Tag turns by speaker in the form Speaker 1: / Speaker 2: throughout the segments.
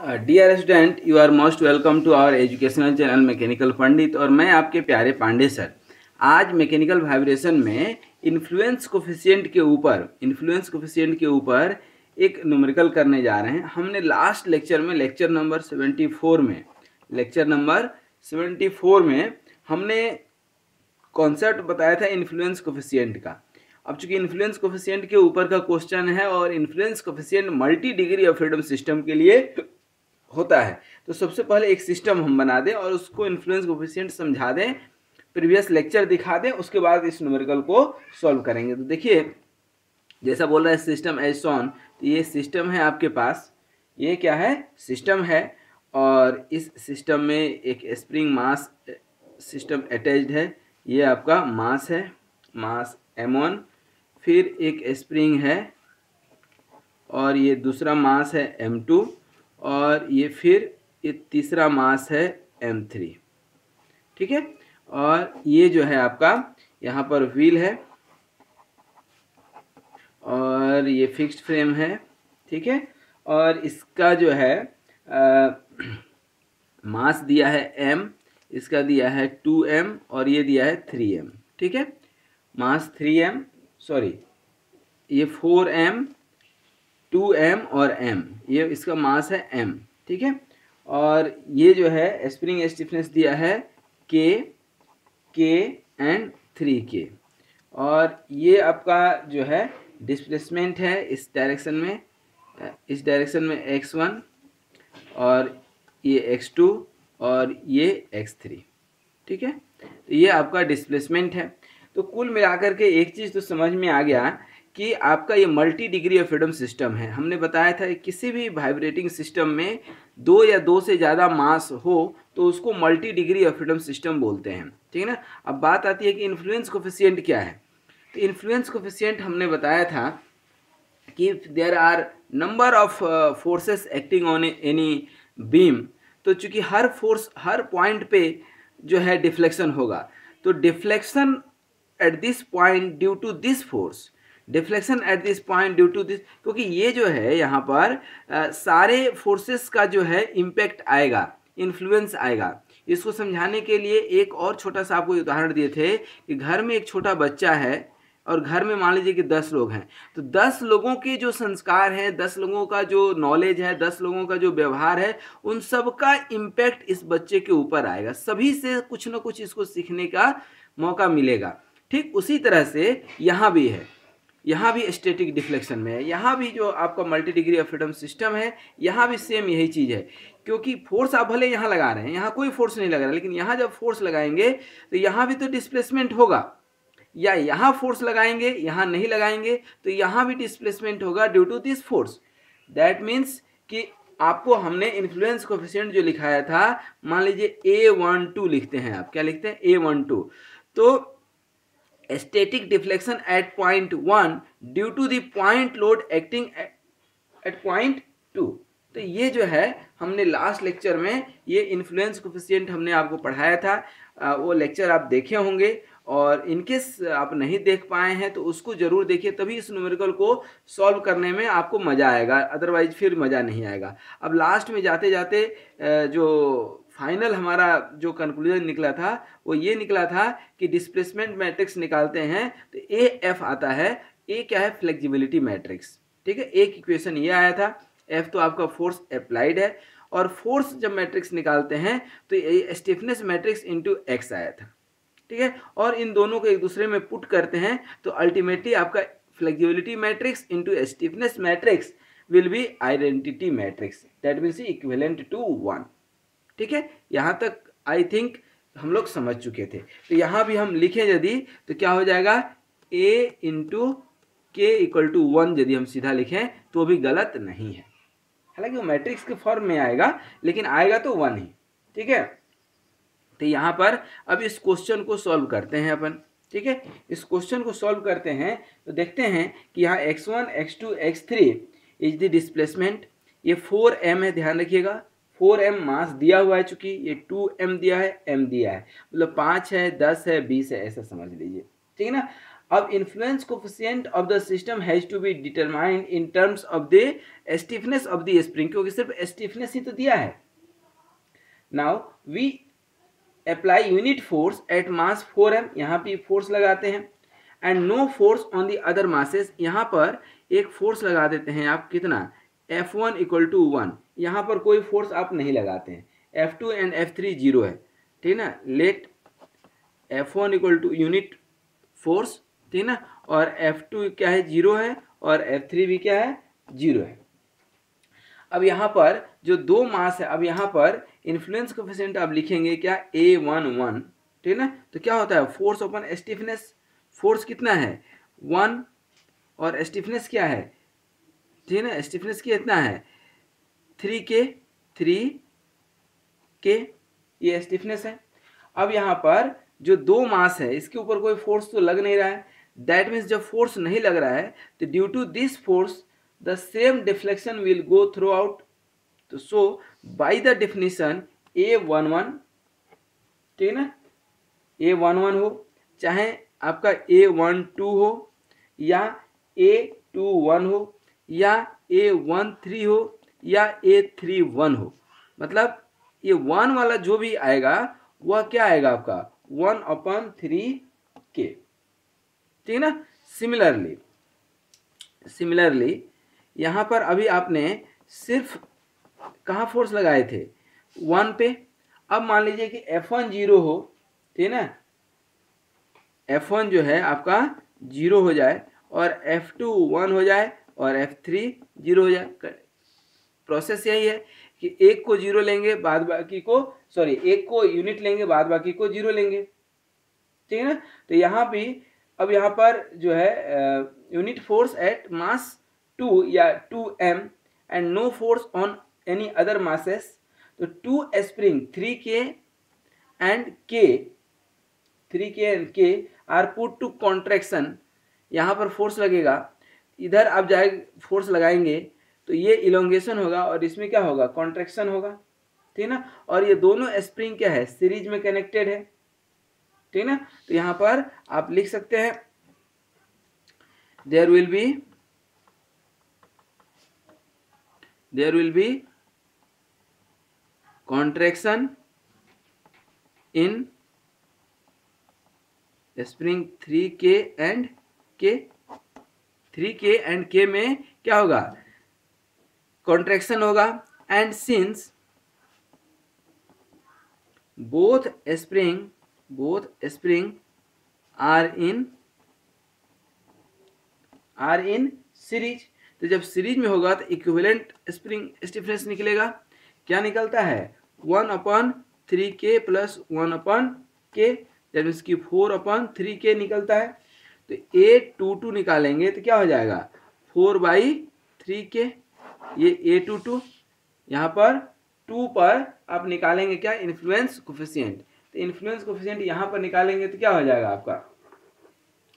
Speaker 1: Dear student, you are most welcome to our educational channel Mechanical Pandit. और मैं आपके प्यारे पांडे सर। आज मैकेनिकल वाइब्रेशन में इन्फ्लुएंस कोफिशिएंट के ऊपर एक न्यूमेरिकल करने जा रहे हैं। हमने लास्ट लेक्चर में लेक्चर नंबर 74 में हमने कॉन्सेप्ट बताया था इन्फ्लुएंस कोफिशिएंट का। अब चूंकि इन्फ्लुएंस कोफिशिएंट के ऊपर का क्वेश्चन है और influence coefficient multi degree of freedom system के लिए होता है, तो सबसे पहले एक सिस्टम हम बना दें और उसको इन्फ्लुएंस कोफिशिएंट समझा दें, प्रीवियस लेक्चर दिखा दें, उसके बाद इस न्यूमेरिकल को सॉल्व करेंगे। तो देखिए, जैसा बोल रहा है सिस्टम एज शोन, तो ये सिस्टम है आपके पास, ये क्या है, सिस्टम है। और इस सिस्टम में एक स्प्रिंग मास सिस्टम अटैच्ड है, ये आपका मास है, मास m1। फिर एक स्प्रिंग है और ये दूसरा मास है m2, और ये फिर ये तीसरा मास है m3। ठीक है, और ये जो है आपका यहाँ पर व्हील है और ये फिक्स्ड फ्रेम है। ठीक है, और इसका जो है मास दिया है m, इसका दिया है 2m और ये दिया है 3m। ठीक है, मास 3m, सॉरी ये 4m, 2m और m, ये इसका मास है m। ठीक है, और ये जो है स्प्रिंग स्टिफनेस दिया है k एंड 3k, और ये आपका जो है डिस्प्लेसमेंट है इस डायरेक्शन में x1 और ये x2 और ये x3। ठीक है, तो ये आपका डिस्प्लेसमेंट है। तो कुल मिलाकर के एक चीज़ तो समझ में आ गया कि आपका ये multi degree of freedom system है। हमने बताया था कि किसी भी वाइब्रेटिंग सिस्टम में दो या दो से ज़्यादा मास हो तो उसको multi degree of freedom system बोलते हैं। ठीक है ना। अब बात आती है कि इन्फ्लुएंस कोफिशिएंट क्या है। तो इन्फ्लुएंस कोफिशिएंट हमने बताया था कि there are number of forces acting on any beam. तो चूंकि हर फोर्स हर पॉइंट पे जो है डिफ्लेक्शन होगा, तो deflection at this point due to this force, deflection at this point due to this, क्योंकि ये जो है यहाँ पर सारे फोर्सेस का जो है इम्पैक्ट आएगा, इन्फ्लुएंस आएगा। इसको समझाने के लिए एक और छोटा सा आपको उदाहरण दिए थे कि घर में एक छोटा बच्चा है और घर में मान लीजिए कि 10 लोग हैं, तो 10 लोगों के जो संस्कार हैं, 10 लोगों का जो नॉलेज है, 10 लोगों का जो व्यवहार है, उन सब का इम्पैक्ट इस बच्चे के ऊपर आएगा। सभी से कुछ ना कुछ इसको सीखने का मौका मिलेगा। ठीक उसी तरह से यहाँ भी है, यहाँ भी स्टैटिक डिफ्लेक्शन में है, यहाँ भी जो आपका multi degree of freedom system है, यहाँ भी सेम यही चीज़ है। क्योंकि फोर्स आप भले यहाँ लगा रहे हैं, यहाँ कोई फोर्स नहीं लग रहा, लेकिन यहाँ जब फोर्स लगाएंगे तो यहाँ भी तो डिस्प्लेसमेंट होगा, या यहाँ फोर्स लगाएंगे यहाँ नहीं लगाएंगे तो यहाँ भी डिस्प्लेसमेंट होगा due to this force. That means कि आपको हमने इन्फ्लुएंस कोफिशिएंट जो लिखाया था, मान लीजिए A12 लिखते हैं, आप क्या लिखते हैं, A12। तो static deflection at point 1 due to the point load acting at point 2। तो ये जो है हमने लास्ट लेक्चर में ये इन्फ्लुएंस कोफिशिएंट हमने आपको पढ़ाया था, वो लेक्चर आप देखे होंगे, और इनकेस आप नहीं देख पाए हैं तो उसको ज़रूर देखिए, तभी इस न्यूमेरिकल को सॉल्व करने में आपको मज़ा आएगा, अदरवाइज फिर मज़ा नहीं आएगा। अब लास्ट में जाते जाते जो फाइनल हमारा जो कंक्लूजन निकला था वो ये निकला था कि डिस्प्लेसमेंट मैट्रिक्स निकालते हैं तो AF आता है। ए क्या है, फ्लेक्सिबिलिटी मैट्रिक्स। ठीक है, एक इक्वेशन ये आया था। F तो आपका फोर्स अप्लाइड है, और फोर्स जब मैट्रिक्स निकालते हैं तो ये स्टिफनेस मैट्रिक्स इंटू x आया था। ठीक है, और इन दोनों को एक दूसरे में पुट करते हैं तो अल्टीमेटली आपका flexibility matrix into stiffness matrix will be identity matrix, that means equivalent to 1। ठीक है, यहाँ तक आई थिंक हम लोग समझ चुके थे। तो यहाँ भी हम लिखें यदि तो क्या हो जाएगा, A इंटू के इक्वल टू 1 यदि हम सीधा लिखें तो भी गलत नहीं है, हालांकि वो मैट्रिक्स के फॉर्म में आएगा लेकिन आएगा तो 1 ही। ठीक है, तो यहाँ पर अब इस क्वेश्चन को सॉल्व करते हैं अपन। ठीक है, इस क्वेश्चन को सॉल्व करते हैं तो देखते हैं कि यहाँ x1 x2 x3 is the displacement. ये 4m है, ध्यान रखिएगा, 4m मास दिया हुआ है, चूंकि ये 2m दिया है, m दिया है, मतलब 5 है, 10 है, 20 है, ऐसा समझ लीजिए। ठीक है ना। अब influence coefficient of the system has to be determined in terms of the stiffness of the spring, क्योंकि सिर्फ स्टिफनेस ही तो दिया है। Now we apply unit force at mass 4m, यहाँ पे फोर्स लगाते हैं, and no force on the other masses, यहाँ पर एक फोर्स लगा देते हैं आप, कितना, F1 इक्वल टू 1, यहाँ पर कोई फोर्स आप नहीं लगाते हैं, F2 एंड F3 जीरो है, ठीक ना। Let F1 equal to unit force, ठीक ना, और F2 क्या है, जीरो है, और F3 भी क्या है, जीरो है। अब यहाँ पर जो दो मास है, अब यहाँ पर इन्फ्लुएंस कोफिशिएंट आप लिखेंगे क्या, A11, ठीक ना। तो क्या होता है, फोर्स अपॉन स्टिफनेस, फोर्स कितना है 1 और स्टिफनेस क्या है, ठीक ना, स्टिफनेस कितना है 3K, ये स्टिफनेस है। अब यहाँ पर जो दो मास है इसके ऊपर कोई फोर्स तो लग नहीं रहा है, दैट मीन्स जब फोर्स नहीं लग रहा है तो due to this force the same deflection will go throughout. तो so by the definition A11, ठीक ना, A11 हो, चाहे आपका A12 हो, या A21 हो, या A13 हो, या A31 हो, मतलब ये 1 वाला जो भी आएगा वह क्या आएगा आपका 1/3K, ठीक ना। सिमिलरली यहाँ पर अभी आपने सिर्फ कहाँ फोर्स लगाए थे 1 पे। अब मान लीजिए कि F1 जीरो हो, ठीक ना, F1 जो है आपका जीरो हो जाए और F2 1 हो जाए और F3 जीरो हो जाए। प्रोसेस यही है कि एक को जीरो लेंगे, बाद बाकी को, सॉरी, एक को यूनिट लेंगे, बाद बाकी को जीरो लेंगे, ठीक है ना। तो यहाँ भी अब यहाँ पर जो है यूनिट फोर्स एट मास 2 या 2m and no force on any other masses, तो 2 spring 3K and K are put to contraction, यहाँ पर फोर्स लगेगा, इधर आप जाए फोर्स लगाएंगे तो ये इलोंगेशन होगा और इसमें क्या होगा, कॉन्ट्रैक्शन होगा, ठीक ना। और ये दोनों स्प्रिंग क्या है, सीरीज में कनेक्टेड है, ठीक ना। तो यहाँ पर आप लिख सकते हैं there will be contraction in spring 3K and K में क्या होगा, कॉन्ट्रैक्शन होगा, and since both spring are in series, तो जब सीरीज में होगा तो इक्विवेलेंट स्प्रिंग स्टिफनेस निकलेगा, क्या निकलता है 1/3K plus 1/K, that means की 4/3K निकलता है। तो A22 निकालेंगे तो क्या हो जाएगा 4/3K, ये A22, यहाँ पर 2 पर आप निकालेंगे क्या, इन्फ्लुएंस कोफिशिएंट, तो इन्फ्लुएंस कोफिशिएंट यहाँ पर निकालेंगे तो क्या हो जाएगा आपका,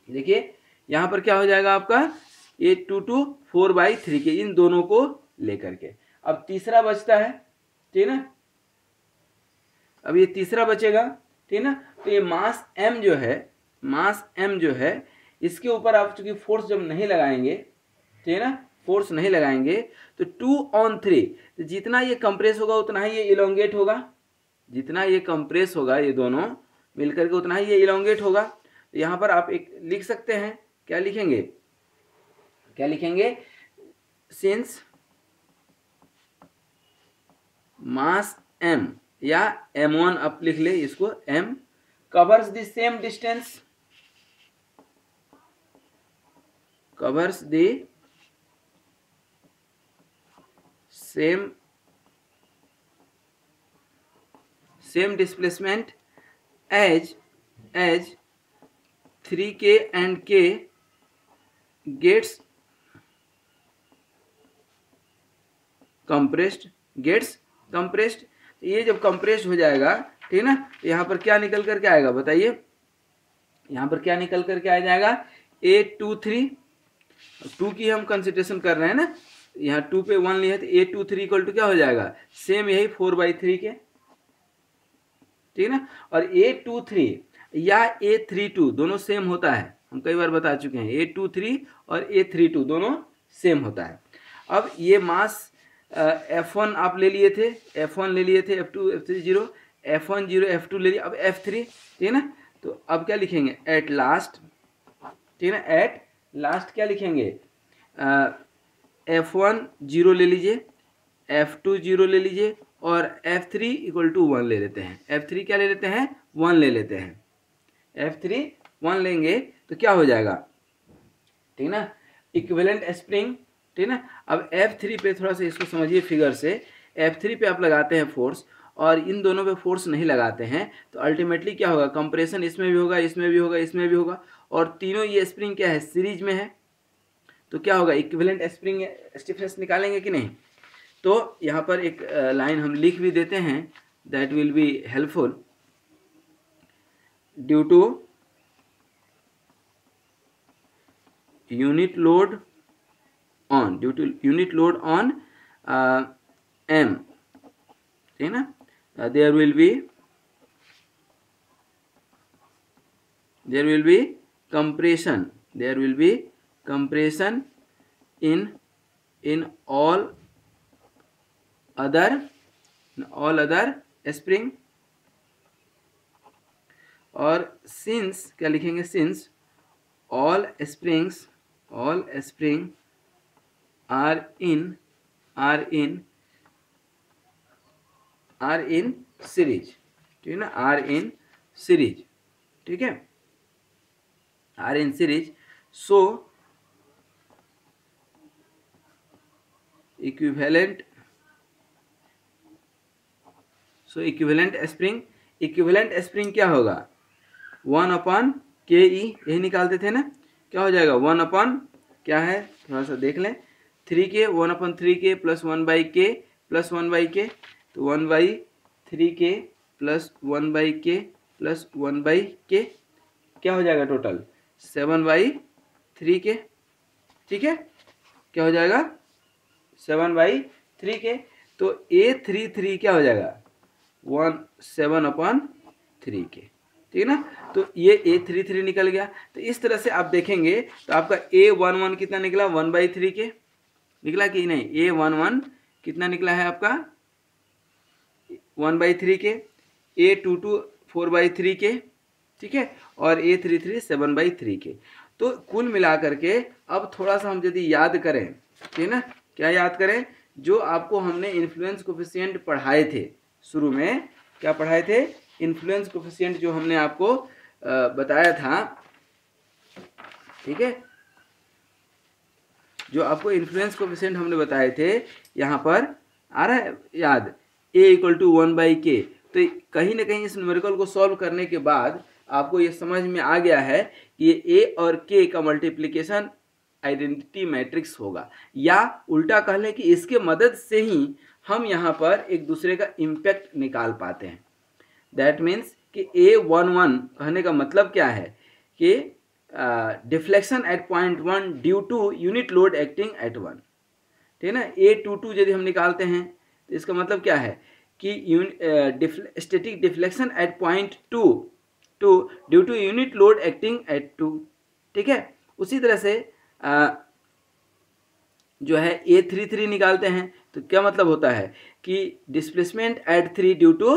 Speaker 1: देखिए यहाँ पर क्या हो जाएगा आपका A22 4/3K, इन दोनों को लेकर के। अब तीसरा बचता है, ठीक ना, अब ये तीसरा बचेगा, ठीक ना। तो ये मास M जो है इसके ऊपर आप चूंकि फोर्स जब नहीं लगाएंगे, ठीक ना, फोर्स नहीं लगाएंगे तो 2/3, तो जितना ये कंप्रेस होगा उतना ही ये इलोंगेट होगा, जितना ये कंप्रेस होगा ये दोनों मिलकर के उतना ही ये इलोंगेट होगा। तो यहाँ पर आप एक लिख सकते हैं, क्या लिखेंगे, सिंस मास M या M1 आप लिख ले इसको, M covers the same distance, covers the same displacement as 3K and K gets compressed, ये जब कंप्रेस्ड हो जाएगा, ठीक ना, तो यहाँ पर क्या निकल करके आएगा बताइए, यहाँ पर क्या निकल करके आ जाएगा A23, 2 की हम कंसिडरेशन कर रहे हैं ना, यहाँ 2 पे 1 लिया है तो A23 इक्वल टू क्या हो जाएगा, सेम यही 4/3K, ठीक ना। और A23 या A32 दोनों सेम होता है, हम कई बार बता चुके हैं, A23 और A32 दोनों सेम होता है। अब ये मास F1 आप ले लिए थे, F1 ले लिए थे, F2 F3 0, F1 0, F2 ले लिया, अब F3, ठीक है ना। तो अब क्या लिखेंगे, एट लास्ट, ठीक है ना, एट लास्ट क्या लिखेंगे, F1 0 ले लीजिए, F2 0 ले लीजिए और F3 इक्वल टू 1 ले लेते हैं। F3 क्या ले लेते हैं, 1 ले लेते हैं। F3 1 लेंगे तो क्या हो जाएगा, ठीक ना, इक्विवेलेंट स्प्रिंग, ठीक ना। अब F3 पे थोड़ा सा इसको समझिए फिगर से, F3 पे आप लगाते हैं फोर्स और इन दोनों पे फोर्स नहीं लगाते हैं तो अल्टीमेटली क्या होगा, कंप्रेशन इसमें भी होगा, इसमें भी होगा, इसमें भी होगा, और तीनों ये स्प्रिंग क्या है, सीरीज में है, तो क्या होगा, इक्विवेलेंट स्प्रिंग स्टिफनेस निकालेंगे कि नहीं। तो यहाँ पर एक लाइन हम लिख भी देते हैं, that will be helpful, due to unit load on, due to unit load on M, ठीक है ना, there will be compression, there will be compression in all other spring, और since क्या लिखेंगे, since all springs are in series, ठीक है ना, are in series, ठीक है, are in series, so equivalent spring क्या होगा, 1/ke, यही निकालते थे ना, क्या हो जाएगा, 1 क्या है, थोड़ा सा देख लें, 3k, 1/3k plus 1/k plus 1/k, तो 1/3k plus 1/k plus 1/k क्या हो जाएगा, टोटल 7/3k, ठीक है, क्या हो जाएगा, 7/3k। तो A33 क्या हो जाएगा, 7/3k, ठीक है ना। तो ये A33 निकल गया। तो इस तरह से आप देखेंगे तो आपका A11 कितना निकला, 1/3k निकला कि नहीं, A11 कितना निकला है आपका, 1/3k, A22 4/3k, ठीक है, और A33 7/3k। तो कुल मिलाकर के अब थोड़ा सा हम यदि याद करें, ठीक है ना, क्या याद करें, जो आपको हमने इन्फ्लुएंस कोफिशिएंट पढ़ाए थे शुरू में, क्या पढ़ाए थे, इन्फ्लुएंस कोफिशिएंट जो हमने आपको बताया था, ठीक है, जो आपको इन्फ्लुएंस कोफिशिएंट हमने बताए थे, यहाँ पर आ रहा है याद, A = 1/k। तो कहीं ना कहीं इस न्यूमेरिकल को सॉल्व करने के बाद आपको ये समझ में आ गया है कि ये A और K का मल्टीप्लिकेशन आइडेंटिटी मैट्रिक्स होगा, या उल्टा कह लें कि इसके मदद से ही हम यहाँ पर एक दूसरे का इम्पैक्ट निकाल पाते हैं। दैट मीन्स कि A11 कहने का मतलब क्या है कि deflection at point 1 due to unit load acting at 1, ठीक है ना। A22 यदि हम निकालते हैं तो इसका मतलब क्या है कि static deflection at point 2 due to unit load acting at 2, ठीक है। उसी तरह से जो है A33 निकालते हैं तो क्या मतलब होता है कि displacement at 3 due to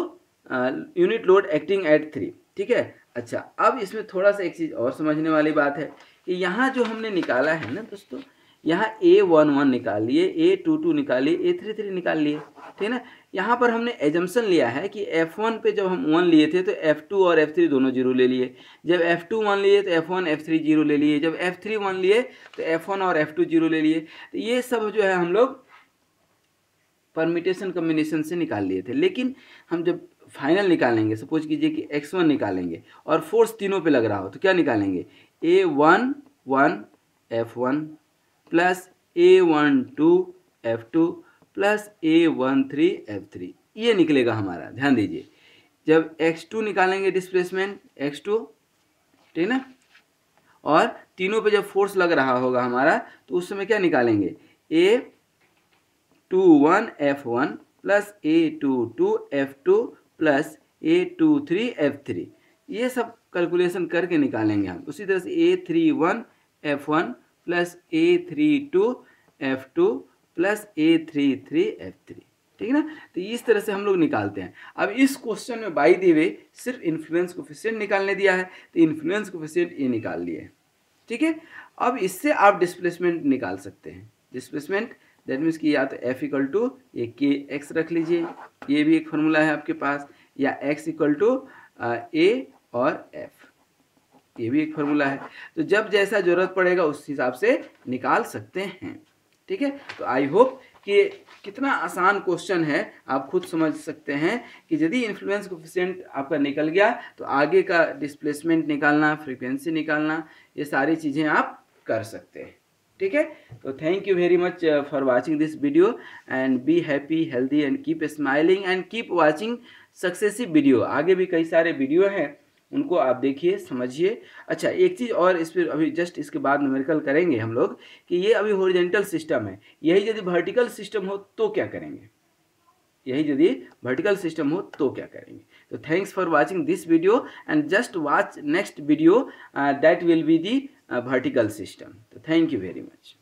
Speaker 1: unit load acting at 3, ठीक है। अच्छा, अब इसमें थोड़ा सा एक चीज़ और समझने वाली बात है कि यहाँ जो हमने निकाला है ना दोस्तों, यहाँ A11 निकाल लिए, A22 निकाल लिए, A33 निकाल लिए, ठीक है ना। यहाँ पर हमने एजम्पशन लिया है कि F1 पे जब हम 1 लिए थे तो F2 और F3 दोनों 0 ले लिए, जब F2 1 लिए तो F1 F3 0 ले लिए, जब F3 1 लिए तो F1 और F2 0 ले लिए। तो ये सब जो है हम लोग परमिटेशन कम्बिनेशन से निकाल लिए थे। लेकिन हम जब फाइनल निकालेंगे, सपोज कीजिए कि x1 निकालेंगे और फोर्स तीनों पे लग रहा हो, तो क्या निकालेंगे, A11 F1 plus A12 F2 plus A13 F3, ये निकलेगा हमारा। ध्यान दीजिए, जब x2 निकालेंगे डिस्प्लेसमेंट x2, ठीक है ना, और तीनों पे जब फोर्स लग रहा होगा हमारा तो उस समय क्या निकालेंगे, A21 F1 plus A22 F2 plus A23 F3, ये सब कैलकुलेशन करके निकालेंगे हम। उसी तरह से A31 F1 plus A32 F2 plus A33 F3, ठीक है ना। तो इस तरह से हम लोग निकालते हैं। अब इस क्वेश्चन में बाय द वे सिर्फ इन्फ्लुएंस कोफिशिएंट निकालने दिया है, तो इन्फ्लुएंस कोफिशिएंट ये निकाल लिए, ठीक है। अब इससे आप डिस्प्लेसमेंट निकाल सकते हैं। डिस्प्लेसमेंट दैट मीन्स कि या तो F इक्वल टू ये के एक्स रख लीजिए, ये भी एक फॉर्मूला है आपके पास, या X इक्वल टू A और F, ये भी एक फॉर्मूला है। तो जब जैसा जरूरत पड़ेगा उस हिसाब से निकाल सकते हैं, ठीक है। तो आई होप कि कितना आसान क्वेश्चन है, आप खुद समझ सकते हैं कि यदि इन्फ्लुएंस कोफिशिएंट आपका निकल गया तो आगे का डिस्प्लेसमेंट निकालना, फ्रीक्वेंसी निकालना, ये सारी चीज़ें आप कर सकते हैं, ठीक है। तो thank you very much for watching this video and be happy, healthy and keep smiling and keep watching successive video. आगे भी कई सारे वीडियो हैं, उनको आप देखिए, समझिए। अच्छा, एक चीज़ और इस पर अभी जस्ट इसके बाद न्यूमेरिकल करेंगे हम लोग कि ये अभी हॉरिजॉन्टल सिस्टम है, यही यदि वर्टिकल सिस्टम हो तो क्या करेंगे, यही यदि वर्टिकल सिस्टम हो तो क्या करेंगे। तो thanks for watching this video and just watch next video that will be the vertical system. तो थैंक यू वेरी मच।